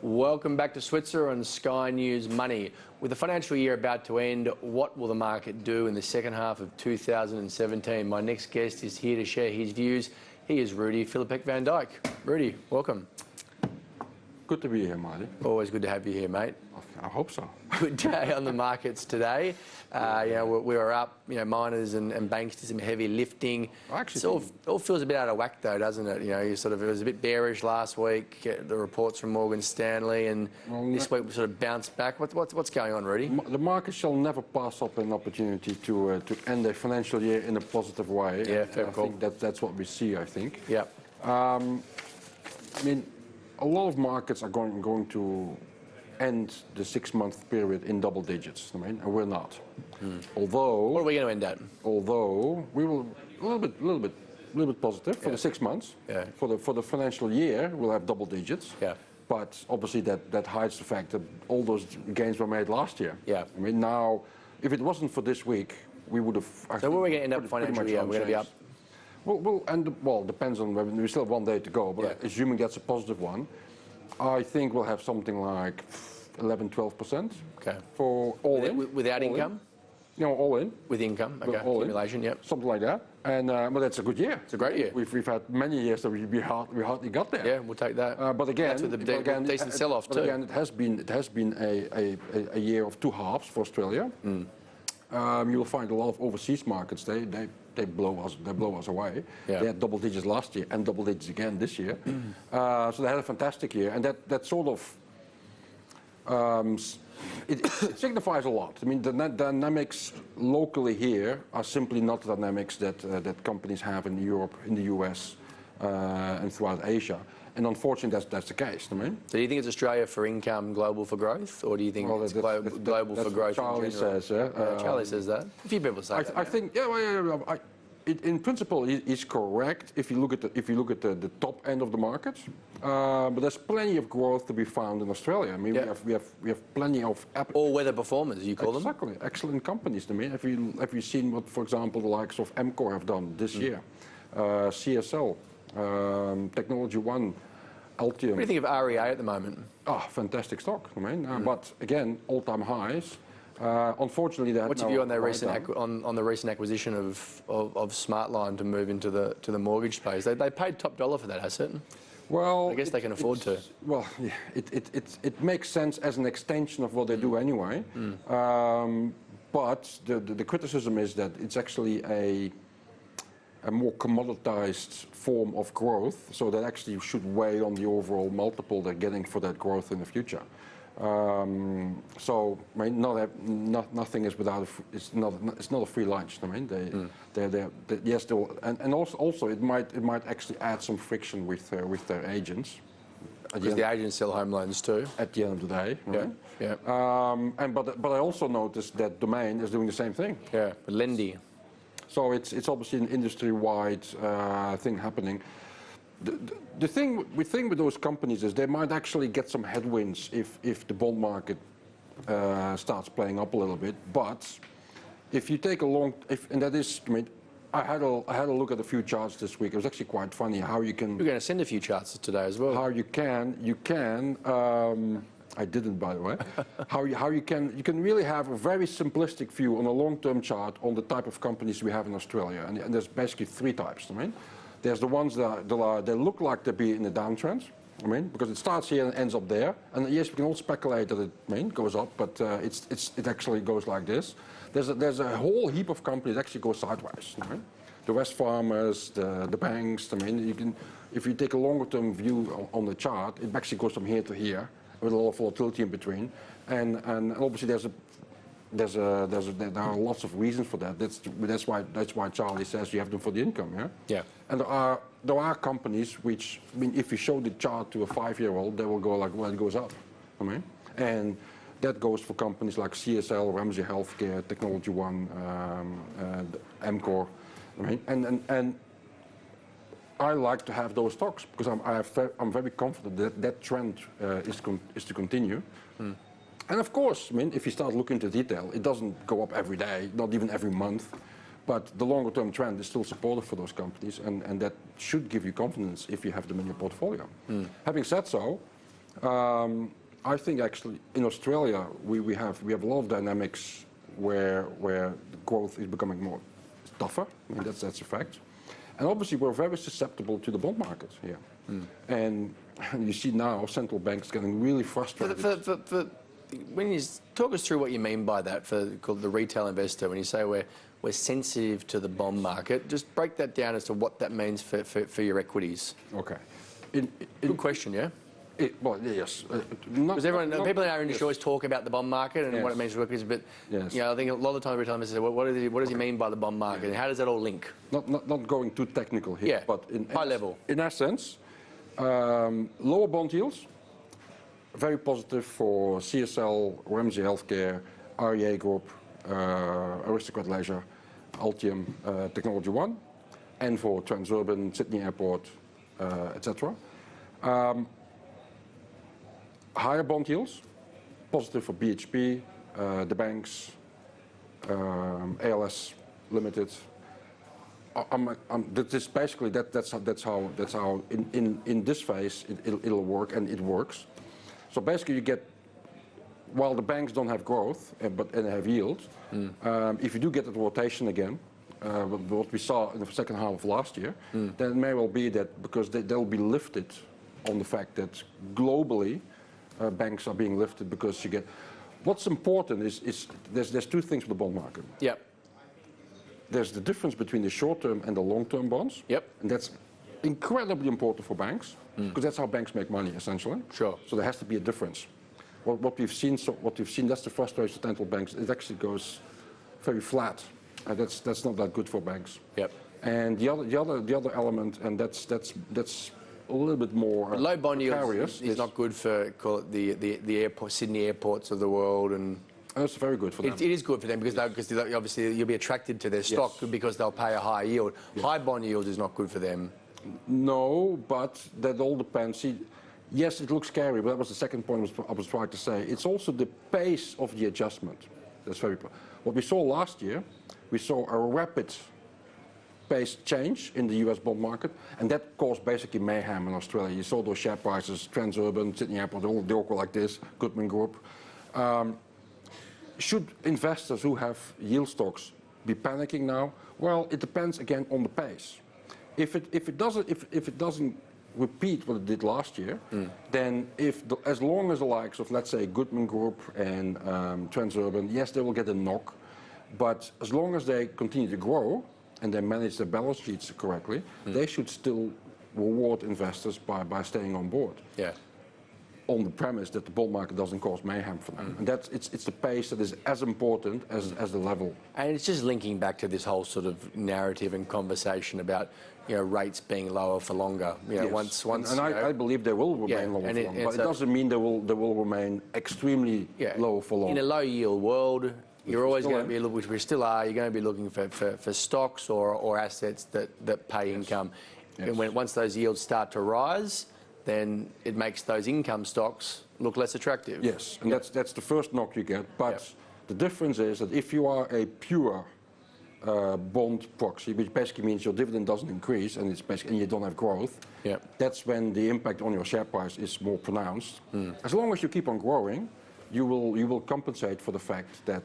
Welcome back to Switzer on Sky News Money. With the financial year about to end, what will the market do in the second half of 2017? My next guest is here to share his views. He is Rudy Philippek van Dijk. Rudy, welcome. Good to be here, Marty. Always good to have you here, mate. I hope so. Good day on the markets today. We were up. Miners and banks did some heavy lifting. It all feels a bit out of whack, though, doesn't it? It was a bit bearish last week. The reports from Morgan Stanley, and this week we sort of bounced back. What's going on, Rudy? The market shall never pass up an opportunity to end a financial year in a positive way. Yeah, fair call. I think that's what we see. I think. Yeah. A lot of markets are going to end the 6-month period in double digits. And we're not. Although, what are we going to end at? Although we will a little bit positive for the 6 months. Yeah. For the financial year, we'll have double digits. Yeah. But obviously that hides the fact that all those gains were made last year. Yeah. Now, if it wasn't for this week, we would have. So where are we going to end up financial year? We're going to be up. Well, depends on whether we still have 1 day to go. But assuming that's a positive one, I think we'll have something like 11–12%. Okay. For all in. Without income. All in. With income. Okay. All accumulation. Yep. Something like that. And but that's a good year. It's a great year. We've had many years that we hardly got there. Yeah, we'll take that. But again, that's with a decent sell-off too. Again, it has been a year of 2 halves for Australia. You'll find a lot of overseas markets. They blow us away. Yeah. They had double digits last year and double digits again this year. So they had a fantastic year, and that sort of it signifies a lot. The dynamics locally here are simply not the dynamics that companies have in Europe, in the US, and throughout Asia. And unfortunately, that's the case. So do you think it's Australia for income, global for growth, or do you think it's global for growth? Charlie says. Charlie says that. A few people say that. I think, in principle, he's correct if you look at the top end of the market. But there's plenty of growth to be found in Australia. We have plenty of all-weather performers, you call them. Exactly, excellent companies. Have you seen what, for example, the likes of Amcor have done this year? CSL, Technology One. Altium. What do you think of REA at the moment? Fantastic stock. But again, all-time highs. Unfortunately, that. What's your view on their on the recent acquisition of Smartline to move into the mortgage space? They paid top dollar for that asset. Well, I guess they can afford to. Well, yeah, it makes sense as an extension of what they do anyway. But the criticism is that it's actually a more commoditized form of growth, so that actually should weigh on the overall multiple they're getting for that growth in the future. Nothing is without. It's not a free lunch. Yes, they will, and also it might actually add some friction with their agents. Because the agents sell home loans too. At the end of the day, right? Yeah. But I also noticed that Domain is doing the same thing. Yeah, but Lendy. So it's obviously an industry-wide thing happening. The thing with those companies is they might actually get some headwinds if the bond market starts playing up a little bit. But if you take I had a look at a few charts this week. It was actually quite funny how you can. You're going to send a few charts today as well. How you can. I didn't, by the way. how you can really have a very simplistic view on a long-term chart on the type of companies we have in Australia, and there's basically 3 types. There's the ones that look like they'll be in a downtrend. Because it starts here and ends up there, and yes, we can all speculate that it goes up, but it actually goes like this. There's a whole heap of companies that actually go sideways. The Wesfarmers, the banks. If you take a longer-term view on the chart, it actually goes from here to here, with a lot of volatility in between, and obviously there are lots of reasons for that. That's why Charlie says you have them for the income. Yeah. And there are companies which, if you show the chart to a 5-year-old, they will go like, well, it goes up. And that goes for companies like CSL, Ramsay Healthcare, Technology One, Amcor. And I like to have those stocks because I'm very confident that trend is to continue. And of course, if you start looking into detail, it doesn't go up every day, not even every month. But the longer term trend is still supportive for those companies, and that should give you confidence if you have them in your portfolio. Having said so, I think actually in Australia we have a lot of dynamics where the growth is becoming more tougher. I mean that's a fact, and obviously we're very susceptible to the bond market here, and you see now central banks getting really frustrated. When you talk us through what you mean by that for called the retail investor, when you say we're sensitive to the bond market, just break that down as to what that means for your equities. Okay. Good question, yeah? Well, yes. Because people in our industry always talk about the bond market and what it means for equities, but you know, I think a lot of the time retail investors say, well, what does he mean by the bond market and how does that all link? Not going too technical here, but high level. In essence, lower bond yields, very positive for CSL, Ramsay Healthcare, REA Group, Aristocrat Leisure, Altium, Technology One, and for Transurban, Sydney Airport, etc. Higher bond yields, positive for BHP, the banks, ALS Limited. That is basically that's how in this phase it'll work, and it works. So basically you get, while the banks don't have growth but have yield, if you do get a rotation again, what we saw in the second half of last year, then it may well be that because they'll be lifted on the fact that globally banks are being lifted because you get. What's important is there's two things with the bond market. Yep. There's the difference between the short-term and the long-term bonds. Yep. And that's incredibly important for banks because that's how banks make money essentially. Sure. So there has to be a difference. What we've seen, that's the frustration of central banks. It actually goes very flat. That's not that good for banks. Yep. And the other element, and that's a little bit more low bond precarious. yields is not good for, call it the airport, Sydney airports of the world, and it's very good for them. It is good for them because obviously you'll be attracted to their stock because they'll pay a higher yield. Yes. High bond yield is not good for them. No, but that all depends. See, yes, it looks scary, but that was the second point I was trying to say. It's also the pace of the adjustment. That's very. What we saw last year, we saw a rapid pace change in the US bond market, and that caused basically mayhem in Australia. You saw those share prices, Transurban, Sydney Airport, they all go like this, Goodman Group. Should investors who have yield stocks be panicking now? Well, it depends again on the pace. If it doesn't repeat what it did last year, then as long as the likes of, let's say, Goodman Group and Transurban, yes, they will get a knock, but as long as they continue to grow and they manage their balance sheets correctly, they should still reward investors by staying on board. Yeah. On the premise that the bond market doesn't cause mayhem for them. And it's the pace that is as important as the level. And it's just linking back to this whole sort of narrative and conversation about, you know, rates being lower for longer. You know, once I believe they will remain lower for longer, but it doesn't mean they will remain extremely low for long. In a low yield world, you're always going to be, which we still are, you're going to be looking for stocks or assets that pay income. Yes. And once those yields start to rise, then it makes those income stocks look less attractive. Yes, and that's the first knock you get. But the difference is that if you are a pure bond proxy, which basically means your dividend doesn't increase and and you don't have growth, that's when the impact on your share price is more pronounced. As long as you keep on growing, you will compensate for the fact that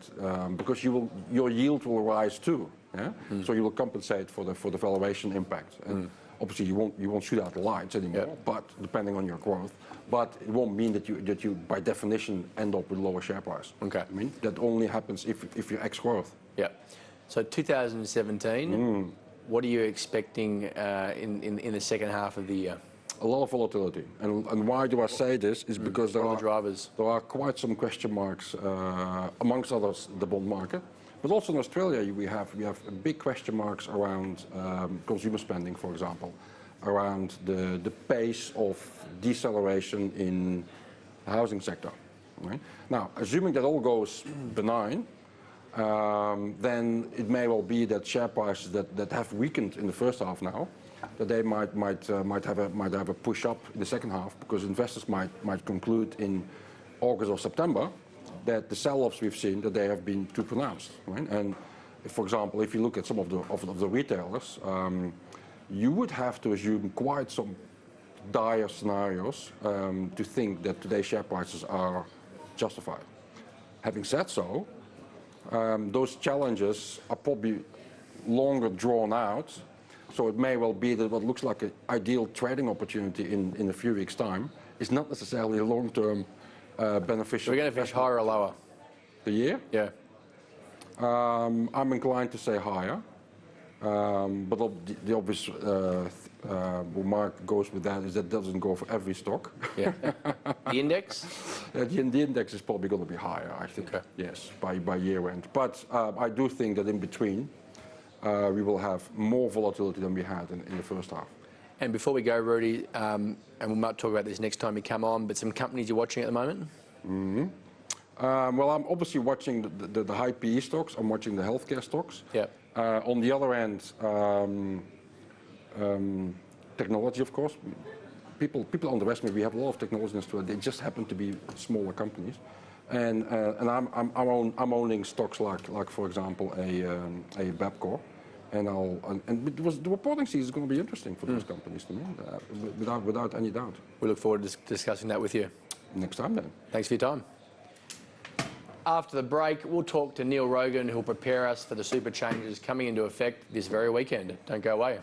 because your yield will rise too. Yeah? So you will compensate for the valuation impact. And obviously, you won't shoot out the lights anymore, but depending on your growth. But it won't mean that you by definition end up with lower share price. Okay. I mean that only happens if you're X growth. Yeah. So 2017, what are you expecting in the second half of the year? A lot of volatility. And why do I say this? Is because there are quite some question marks, amongst others, the bond market. But also in Australia, we have big question marks around consumer spending, for example, around the pace of deceleration in the housing sector. Right? Now, assuming that all goes benign, then it may well be that share prices that have weakened in the first half now, that they might have a push up in the second half because investors might conclude in August or September that the sell-offs we've seen, that they have been too pronounced. Right? And for example, if you look at some of the retailers, you would have to assume quite some dire scenarios to think that today's share prices are justified. Having said so, those challenges are probably longer drawn out, so it may well be that what looks like an ideal trading opportunity in a few weeks' time is not necessarily a long-term beneficial. We're going to finish higher or lower? The year? Yeah. I'm inclined to say higher, but the obvious remark goes with that is that doesn't go for every stock. Yeah. The index? The index is probably going to be higher, I think. Okay. Yes, by year end. But I do think that in between, we will have more volatility than we had in the first half. And before we go, Rudy, and we might talk about this next time you come on, but some companies you're watching at the moment? Mm-hmm. Well, I'm obviously watching the high PE stocks. I'm watching the healthcare stocks. Yeah. On the other end, technology, of course. People underestimate. We have a lot of technology in Australia. They just happen to be smaller companies, and I'm owning stocks like for example a Babcock, and the reporting season is going to be interesting for those companies to me, without any doubt. We look forward to discussing that with you Next time then. Thanks for your time. After the break, we'll talk to Neil Rogan, who'll prepare us for the super changes coming into effect this very weekend. Don't go away.